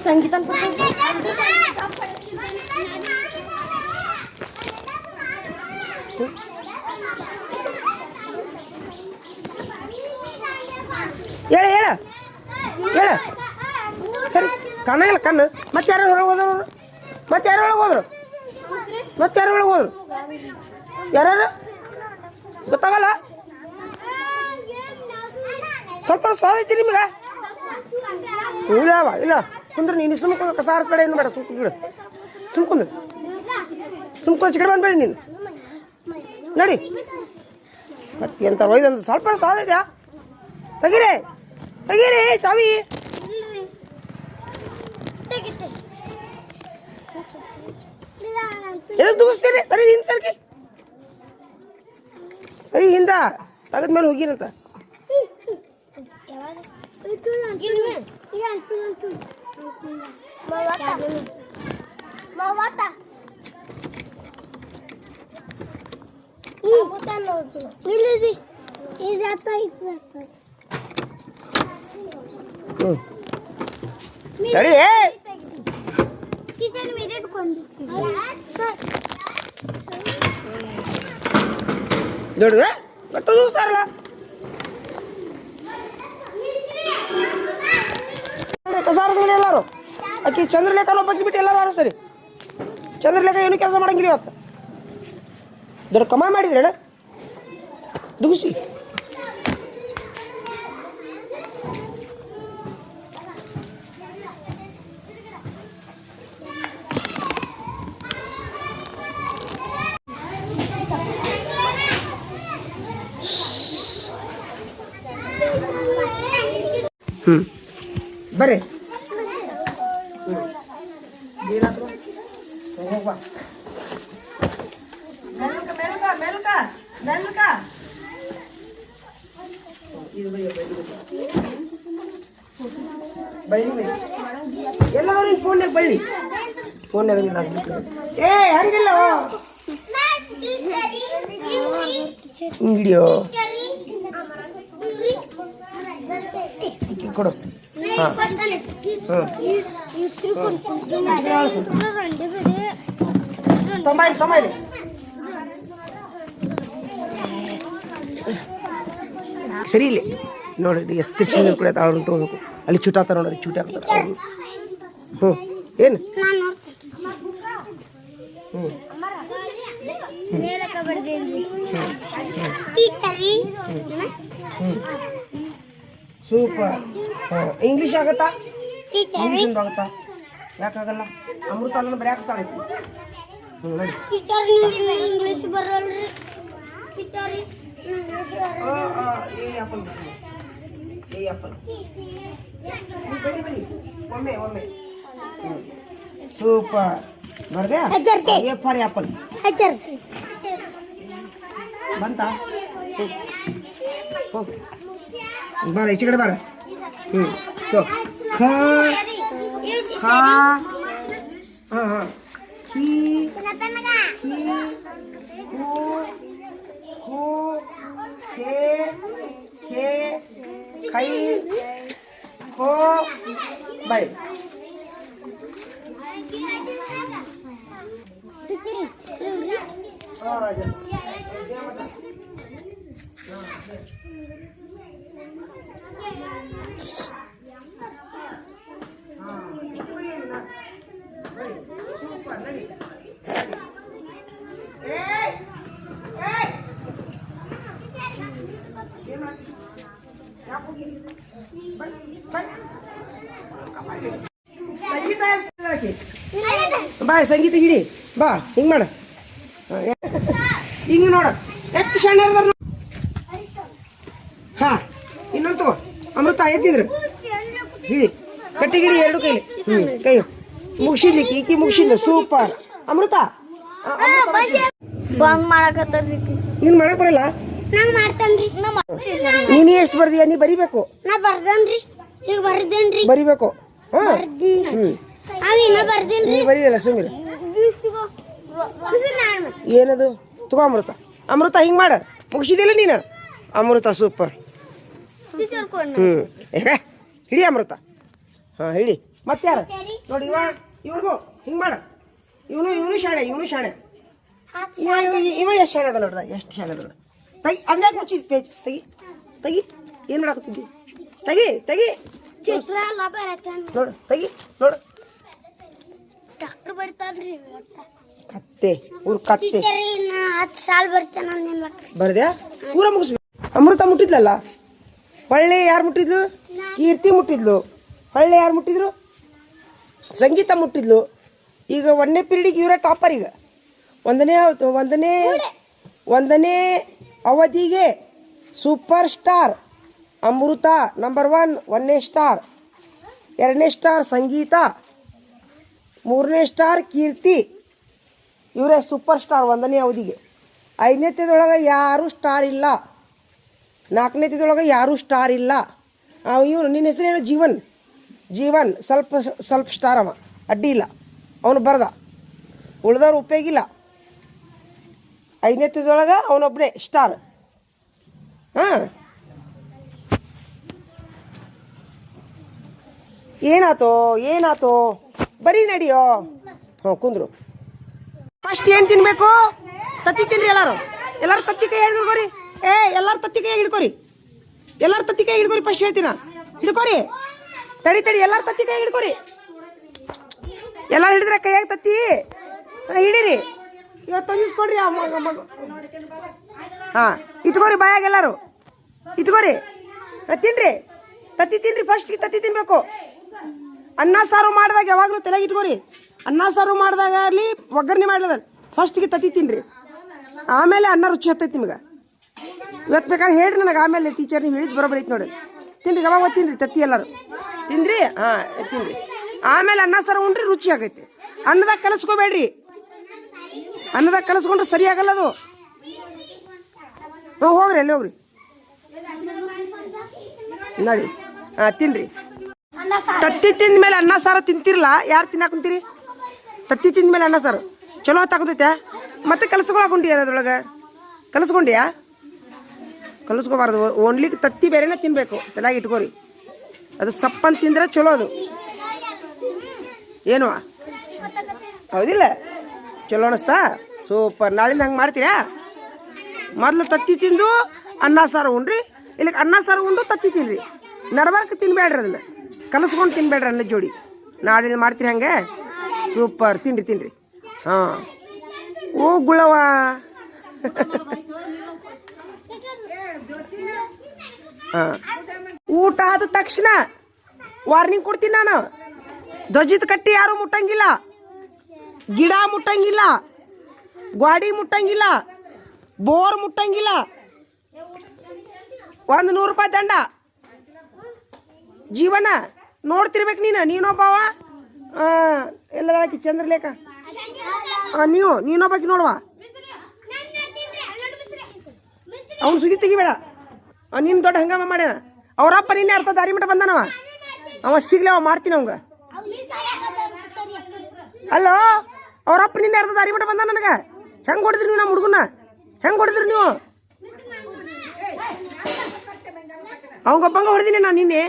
ಸಂಗೀತ ಹೇಳ ಹೇಳ ಹೇಳ ಸರಿ ಕಣ್ಣಾಗಿಲ್ಲ ಕಣ್ಣು ಮತ್ತೆ ಯಾರು ಒಳಗೆ ಹೋದ್ರು ಮತ್ತೆ ಯಾರು ಒಳಗೆ ಹೋದ್ರು ಮತ್ತೆ ಯಾರು ಒಳಗೆ ಹೋದ್ರು ಯಾರು ಗೊತ್ತಾಗಲ್ಲ ಸ್ವಲ್ಪ ಸ್ವಾದ ಐತಿ ನಿಮ್ಗೆ ಇಲ್ಲ ಇಲ್ಲ ಕುಂದ್ರೆ ನೀನು ಸುಮ್ಕೊಂಡು ಕಸ ಹಾರಿಸ್ಬೇಡ ಏನು ಬೇಡ ಸುಮ್ಕೊಂಡು ಚಿಕಡೆ ಬಂದ್ಬೇಡಿ ನೀನು ನೋಡಿ ಮತ್ತೆ ಎಂತ ಒಯ್ದಂದು ಸ್ವಲ್ಪ ಸ್ವಾದ ಇದೆಯಾ ತೆಗೀರಿ ತೆಗೀರಿ ಚಾವಿ ಎದಕ್ಕೆ ದುಗಿಸ್ತೀರಿ ಸರಿ ಹಿಂದೆ ಸರ್ಗಿ ಸರಿ ಹಿಂದ ತೆಗೆದ್ಮೇಲೆ ಹೋಗಿರಂತ ಸರಿ ದೊಡ್ಡದ ಗೊತ್ತ ದೂಸ್ತಾರಲ್ಲ ಕಸ ಆರಿಸ್ಬಿಡಿ ಎಲ್ಲಾರು ಆಕಿ ಚಂದ್ರಲೇಖನ ಬಗ್ಗೆ ಬಿಟ್ಟು ಎಲ್ಲಾರು ಆರಿಸ್ರಿ ಚಂದ್ರಲೇಖ ಏನು ಕೆಲಸ ಮಾಡಂಗಿಲ್ಲ ಇವತ್ತು ದೊಡ್ಡ ಕಮಾಯಿ ಮಾಡಿದ್ರೇನ ದುಗಿಸಿ ಬರ್ರಿ ಬಳ್ಳಿ ಎಲ್ಲ ಅವ್ರಿಗೆ ಫೋನ್ಯಾಗ ಬಳ್ಳಿ ಫೋನ್ಯಾಗ ಏ ಹಂಗಿಲ್ಲ ವಿಡಿಯೋ ಕೊಡು ಹಾಂ ತೊಂಬೈ ಸರಿ ಇಲ್ಲಿ ನೋಡಿರಿ ಎತ್ತು ಚಂದ ಕೂಡ ಅವ್ರನ್ನ ತೊಗೋಬೇಕು ಅಲ್ಲಿ ಚೂಟ ಹಾಕ್ತಾರೆ ನೋಡ್ರಿ ಚೂಟ ಹಾಕ್ತಾರೆ ಹ್ಞೂ ಏನು ಸೂಪರ್ ಇಂಗ್ಲೀಷ್ ಆಗತ್ತಾ ಇಂಗ್ಲೀಷ್ ಆಗುತ್ತಾ ಯಾಕಾಗಲ್ಲ ಅಮೃತ ಅನ್ನ ಬರೀ ಆಗ್ತಾಳೆ ನೋಡಿ ಇಂಗ್ಲೀಷ್ ಬರಲ್ರಿ ಒಮ್ಮೆ ಒಮ್ಮೆ ಸೂಪರ್ ಬರ್ದೆ ಎ ಫಾರ್ ಆಪಲ್ ಬಂತಾ ಬಾರ ಈಚೆ ಕಡೆ ಬಾರ ಸೊ ಖ ಖಾ ಹಾಂ ಹಾಂ ಹಿ ಹೂ ಹೂ ಖೇ ಖೇ ಖೈ ಖೋ ಬೈ ರಾಜ ಬಾ ಸಂಗೀತ ಹಿಡಿ ಬಾ ಹಿಂಗೆ ಮಾಡ ಹಿಂಗೆ ನೋಡ ಎಷ್ಟು ಸಣ್ಣ ಇರ್ದಾರ ಹಾಂ ಇನ್ನೊಂದು ತಗೋ ಎದ್ದಿದ್ರು ಹಿಡಿ ಕಟ್ಟಿ ಗಿಡಿ ಎರಡು ಕೈಲಿ ಕೈ ಮುಗಿಸಿದ್ಲಿಕ್ಕೆ ಈಕಿ ಮುಗಿಸಿದ್ಲು ಸೂಪರ್ ಅಮೃತ ಬಂಗ್ ಮಾಡಕತ್ತಾರ್ರಿ ನೀನ್ ಮಾಡಕ್ ಬರಲ್ಲ ನಂಗ್ ಮಾಡ್ತಾನ್ರಿ ನೀನೇ ಎಷ್ಟು ಬರ್ದೀಯ ನೀ ಬರಿಬೇಕು ನಾ ಬರ್ದನ್ರಿ ಈಗ ಬರ್ದೇನ್ರಿ ಬರಿಬೇಕು ಹಾ ಅವ ಇನ್ನ ಬರ್ದಿಲ್ರಿ ನೀ ಬರೀದಲ್ಲ ಸುಮ್ಮಿರ ಏನದು ತಗೋ ಅಮೃತ ಅಮೃತ ಹಿಂಗ್ ಮಾಡ ಮುಗಿಸಿದಿಲ್ಲ ನೀನು ಅಮೃತ ಸೂಪರ್ ಹೇಗ ಹಿಡಿ ಅಮೃತ ಹಾ ಹಿಡಿ ಮತ್ತೆ ಯಾರು ನೋಡಿ ಇವ್ರಿಗೂ ಹಿಂಗ್ ಮಾಡ ಇವನು ಶಾಣೆ ಇವ ಎಷ್ಟು ಶಾಣೆ ಅದ ನೋಡ್ದ ಎಷ್ಟು ಶಾಣೆ ಅದ ನೋಡ ತೆಗಿ ಅದ್ಯಾಕೆ ಮುಚ್ಚಿದ್ ಪೇಜ್ ತೆಗಿ ಏನು ಮಾಡಾಕತ್ತಿದ್ದಿ ತೆಗಿ ಚಿತ್ರ ಎಲ್ಲ ಬರತ್ತಾನ ನೋಡು ತೆಗಿ ನೋಡು ಡಾಕ್ಟರ್ ಬರ್ತಾನ್ರಿ ಕತ್ತೆ ಕತ್ತೆ ಟೀಚರ್ ಇನ್ನ 10 ಸಾಲ ಬರ್ತಾನ ಬರ್ದ್ಯಾ ಪೂರ ಮುಗಿಸ್ಬೇಕು ಅಮೃತ ಮುಟ್ಟಿದ್ಲಲ್ಲ ಹೊಳ್ಳಿ ಯಾರು ಮುಟ್ಟಿದ್ಲು ಕೀರ್ತಿ ಮುಟ್ಟಿದ್ಲು ಹೊಳ್ಳಿ ಯಾರು ಮುಟ್ಟಿದ್ರು ಸಂಗೀತ ಮುಟ್ಟಿದ್ಲು ಈಗ 1ನೇ ಪೀರಿಯಡಿಗೆ ಇವರೇ ಟಾಪರ್ ಈಗ ಒಂದನೇ ಅವಧಿಗೆ ಸೂಪರ್ ಸ್ಟಾರ್ ಅಮೃತ ನಂಬರ್ 1 ಸ್ಟಾರ್ 2ನೇ ಸ್ಟಾರ್ ಸಂಗೀತ 3ನೇ ಸ್ಟಾರ್ ಕೀರ್ತಿ ಇವರೇ ಸೂಪರ್ ಸ್ಟಾರ್ 1ನೇ ಅವಧಿಗೆ 5ನೇತದೊಳಗೆ ಯಾರೂ ಸ್ಟಾರ್ ಇಲ್ಲ 4ನೇತದೊಳಗೆ ಯಾರೂ ಸ್ಟಾರ್ ಇಲ್ಲ ಇವನು ನಿನ್ನ ಹೆಸರೇನು ಜೀವನ್ ಸ್ವಲ್ಪ ಸ್ಟಾರ್ ಅವ ಅಡ್ಡಿ ಇಲ್ಲ ಅವನು ಬರ್ದ ಉಳ್ದವ್ರು ಉಪಯೋಗಿಲ್ಲ 5ನೇತದೊಳಗೆ ಅವನೊಬ್ಬನೇ ಸ್ಟಾರ್ ಹಾಂ ಏನಾತೋ ಬರೀ ನಡಿಯೋ ಹ್ಞೂ ಕುಂದ್ರು ಫಸ್ಟ್ ಏನು ತಿನ್ಬೇಕು ತತ್ತಿ ತಿನ್ರಿ ಎಲ್ಲರೂ ತತ್ತಿ ಕೈ ಹಿಡ್ಕೊರಿ ಎಲ್ಲರೂ ತತ್ತಿ ಕೈ ಹಿಡ್ಕೊರಿ ಫಸ್ಟ್ ಹೇಳ್ತೀನ ಹಿಡ್ಕೊರಿ ತಡಿ ಎಲ್ಲರೂ ತತ್ತಿ ಕೈ ಹಿಡ್ಕೊರಿ ಎಲ್ಲರೂ ಹಿಡಿದ್ರೆ ಕೈಯಾಗ ತತ್ತಿ ಹಿಡೀರಿ ಇವತ್ತು ತಂದಿಸ್ಕೊಡ್ರಿ ಹಾಂ ಇಟ್ಕೋರಿ ಬಾಯಾಗ ಎಲ್ಲರೂ ಇಟ್ಕೋರಿ ತಿನ್ರಿ ತತ್ತಿ ತಿನ್ರಿ ಫಸ್ಟ್ ತತ್ತಿ ತಿನ್ಬೇಕು ಅನ್ನ ಸಾರು ಮಾಡಿದಾಗ ಯಾವಾಗಲೂ ತಲೆಗೆ ಇಟ್ಕೋರಿ ಅನ್ನ ಸಾರು ಮಾಡಿದಾಗ ಅಲ್ಲಿ ಒಗ್ಗರಣೆ ಮಾಡ್ಲದ ಫಸ್ಟಿಗೆ ತತ್ತಿ ತಿನ್ರಿ ಆಮೇಲೆ ಅನ್ನ ರುಚಿ ಹತ್ತೈತಿ ನಿಮ್ಗೆ ಇವತ್ತು ಬೇಕಾದ್ರೆ ಹೇಳ್ರಿ ನನಗೆ ಆಮೇಲೆ ಟೀಚರ್ ನೀವು ಹೇಳಿದ್ದು ಬರೋಬರ್ ಐತಿ ನೋಡಿ ತಿನ್ರಿ ಯಾವಾಗ ತಿನ್ರಿ ತತ್ತಿ ಎಲ್ಲರೂ ತಿನ್ರಿ ಹಾಂ ತಿನ್ರಿ ಆಮೇಲೆ ಅನ್ನ ಸಾರು ಉಂಡ್ರಿ ರುಚಿ ಆಗೈತಿ ಅನ್ನದಾಗ ಕಲಸ್ಕೋಬೇಡ್ರಿ ಅನ್ನದಾಗ ಕಲಸ್ಕೊಂಡ್ರೆ ಸರಿ ಆಗಲ್ಲ ಅದು ಹೋಗ್ರಿ ಅಲ್ಲಿ ಹೋಗ್ರಿ ನೋಡಿ ಹಾಂ ತಿನ್ರಿ ತತ್ತಿ ತಿಂದ ಮೇಲೆ ಅನ್ನ ಸಾರು ತಿಂತಿರಲ್ಲ ಯಾರು ತಿನ್ನಾಕುಂತೀರಿ ತತ್ತಿ ತಿಂದ ಮೇಲೆ ಅನ್ನ ಸಾರು ಚಲೋ ಹೊತ್ತಾಗುತ್ತೈತೆ ಮತ್ತೆ ಕಲಸ್ಕೊಳಕೊಂಡಿ ಅದ್ರೊಳಗೆ ಕಲಸ್ಕೊಂಡ್ಯಾ ಕಲಸ್ಕೋಬಾರ್ದು ಓನ್ಲಿ ತತ್ತಿ ಬೇರೆನೇ ತಿನ್ನಬೇಕು ತಲೆಗೆ ಇಟ್ಕೋರಿ ಅದು ಸಪ್ಪಂತ ತಿಂದ್ರೆ ಚಲೋ ಅದು ಏನು ಹೌದಿಲ್ಲ ಚಲೋ ಅನಿಸ್ತಾ ಸೂಪರ್ ನಾಳಿಂದ ಹಂಗೆ ಮಾಡ್ತೀರಾ ಮೊದಲು ತತ್ತಿ ತಿಂದು ಅನ್ನ ಸಾರು ಉಣ್ರಿ ಇಲ್ಲಿಗೆ ಅನ್ನ ಸಾರು ಉಂಡು ತತ್ತಿ ತಿನ್ನಿರಿ ನಡ್ಬಾರ್ಕ ತಿನ್ಬೇಡ್ರಿ ಅದನ್ನು ಕಲಸ್ಕೊಂಡು ತಿನ್ಬೇಡ್ರಿ ಅನ್ನದ ಜೋಡಿ ನಾಳಿಂದ ಮಾಡ್ತೀರಿ ಹಂಗೆ ಸೂಪರ್ ತಿನ್ರಿ ಹಾಂ ಓ ಗುಳವ ಹಾಂ ಊಟ ಆದ ತಕ್ಷಣ ವಾರ್ನಿಂಗ್ ಕೊಡ್ತೀನಿ ನಾನು ಧ್ವಜದ ಕಟ್ಟಿ ಯಾರು ಮುಟ್ಟಂಗಿಲ್ಲ ಗಿಡ ಮುಟ್ಟಂಗಿಲ್ಲ ಗ್ವಾಡಿ ಮುಟ್ಟಂಗಿಲ್ಲ ಬೋರ್ ಮುಟ್ಟಂಗಿಲ್ಲ 100 ರೂಪಾಯಿ ದಂಡ ಜೀವನ ನೋಡ್ತಿರ್ಬೇಕು ನೀನೊಬ್ಬವ ಎಲ್ಲದಾಕಿ ಚಂದ್ರಲೇಖ ನೀನೊಬ್ಬಾಕಿ ನೋಡುವ ಅವ್ನು ಸುದ್ದಿ ತೆಗಿಬೇಡ ನೀನು ದೊಡ್ಡ ಹಂಗಾಮ ಮಾಡ್ಯಾನ ಅವರಪ್ಪ ನಿನ್ನೆ ಅರ್ಥ ದಾರಿ ಮಠ ಬಂದಾನವ ಅವ ಸಿಗ್ಲಿ ಅವ ಮಾಡ್ತೀನಿ ಅವಂಗ ಅಲ್ಲೋ ಅವರಪ್ಪ ನಿನ್ನೆ ಅರ್ಧ ದಾರಿ ಮಠ ಬಂದ ನನಗೆ ಹೆಂಗೆ ಹೊಡೆದ್ರಿ ನೀವು ನಮ್ಮ ಹುಡುಗನ ಹೆಂಗೆ ಹೊಡೆದ್ರಿ ನೀವು ಅವಂಗೊಬ್ಬಂಗ ಹೊಡೆದಿನಿ ನಾನು ನಿನ್ನೆ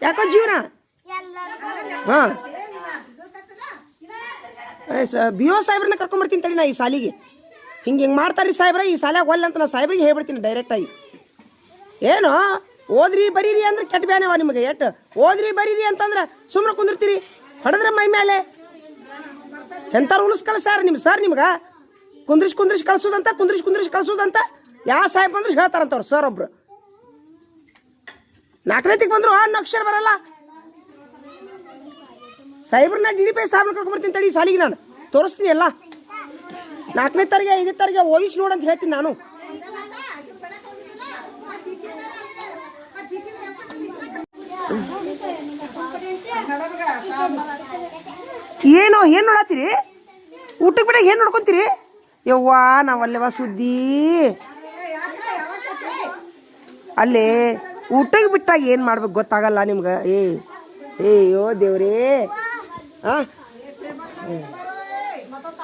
ಯಾಕೋ ಜೀವನ ಹಾಂ ಬಿ ಒ ಸಾಹೇಬ್ರನ್ನ ಕರ್ಕೊಂಬರ್ತೀನಿ ತಡಿ ನಾ ಈ ಸಾಲಿಗೆ ಹಿಂಗೆ ಮಾಡ್ತಾರ್ರಿ ಸಾಹೇಬ್ರ ಈ ಸಾಲ್ಯಾಗ ಒಲ್ಲ ಅಂತ ನಾ ಸಾಹೇಬ್ರಿಗೆ ಹೇಳ್ಬಿಡ್ತೀನಿ ಡೈರೆಕ್ಟಾಗಿ ಏನು ಓದ್ರಿ ಬರೀರಿ ಅಂದ್ರೆ ಕೆಟ್ಟ ಬ್ಯಾನವ ನಿಮಗೆ ಎಟ್ಟು ಓದ್ರಿ ಬರೀರಿ ಅಂತಂದ್ರೆ ಸುಮ್ಮನೆ ಕುಂದಿರ್ತೀರಿ ಹೊಡೆದ್ರೆ ಮೈ ಮೇಲೆ ಎಂಥವ್ರು ಉಳಿಸ್ಕಲ್ಲ ಸರ್ ನಿಮ್ಗೆ ಕುಂದ್ರಿಸಿ ಕಳ್ಸೋದಂತ ಯಾವ ಸಾಹೇಬ್ ಬಂದ್ರೆ ಹೇಳ್ತಾರಂತವ್ರು ಸರ್ ಒಬ್ರು 4ನೇತಿಗೆ ಬಂದ್ರು ಅನ್ನೋ ಅಕ್ಷರ ಬರಲ್ಲ ಸಾಹೇಬ್ರನ್ನ DDP ಸಾಹೇಬ್ರ ಕರ್ಕೊಂಬರ್ತೀನಿ ತಡಿ ಸಾಲಿಗೆ ನಾನು ತೋರಿಸ್ತೀನಿ ಎಲ್ಲ 4ನೇ ತಾರೀಗೆ 5ನೇ ತಾರೀಗೆ ಓದಿಸಿ ನೋಡಂತ ಹೇಳ್ತೀನಿ ನಾನು ಏನು ಏನು ನೋಡತ್ತೀರಿ ಊಟಕ್ಕೆ ಬಿಡ ಏನು ನೋಡ್ಕೊಂತೀರಿ ಯವ್ವಾ ನಾವಲ್ಲವ ಸುದ್ದಿ ಅಲ್ಲೇ ಊಟಕ್ಕೆ ಬಿಟ್ಟಾಗ ಏನು ಮಾಡ್ಬೇಕು ಗೊತ್ತಾಗಲ್ಲ ನಿಮ್ಗೆ ಏಯೋ ದೇವ್ರೇ ಹಾಂ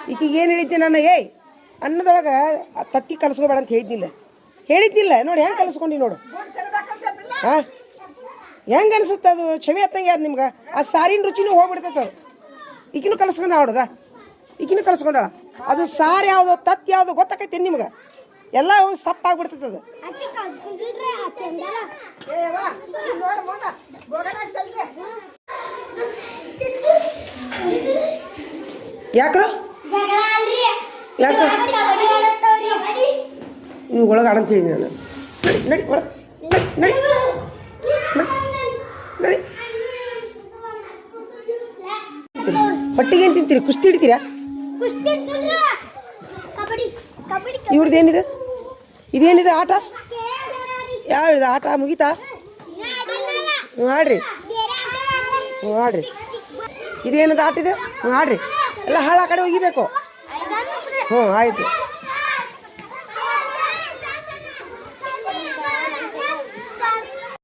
ಈಕಿಗೆ ಏನು ಹೇಳಿದ್ದೆ ನಾನು ಅನ್ನದೊಳಗೆ ತತ್ತಿ ಕಲಸ್ಕೋಬೇಡ ಅಂತ ಹೇಳಿದ್ನಿಲ್ಲ ನೋಡಿ ಹೆಂಗೆ ಕಲಸ್ಕೊಂಡು ನೋಡು ಹಾಂ ಹೆಂಗೆ ಅನಿಸುತ್ತೆ ಅದು ಚವಿ ಹತ್ತಂಗೆ ಯಾರು ನಿಮ್ಗೆ ಆ ಸಾರಿನ ರುಚಿನೂ ಹೋಗ್ಬಿಡ್ತೈತೆ ಅದು ಈಗಿನೂ ಕಲಸ್ಕೊಂಡ ಹೊಡ್ದ ಈಗಿನೂ ಕಲಸ್ಕೊಂಡಾಳ ಅದು ಸಾರು ಯಾವುದು ತತ್ತಿ ಯಾವುದು ಗೊತ್ತಾಕೈತೆ ನಿಮ್ಗೆ ಎಲ್ಲ ಸಪ್ಪಾಗ್ಬಿಡ್ತೈತೆ ಅದು ಯಾಕ್ರ ಯಾಕೆ ನೀವು ಒಳಗೆ ಆಡಂತ ಹೇಳಿ ನಾನು ನಡಿ ಒಳಗೆ ನಡಿ ನಡಿ ಪಟ್ಟಿಗೆ ಏನು ತಿಂತೀರಿ ಕುಸ್ತಿ ಹಿಡಿತೀರಾ ಇವ್ರದ್ದು ಏನಿದೆ ಇದೇನಿದೆ ಆಟ ಯಾವ್ದು ಆಟ ಮುಗೀತಾ ಆಡ್ರಿ ಆಡ್ರಿ ಇದೇನದು ಆಟ ಇದೆ ಆಡ್ರಿ ಎಲ್ಲ ಹಾಳು ಆ ಕಡೆ ಒಗಿಬೇಕು ಆಯ್ತು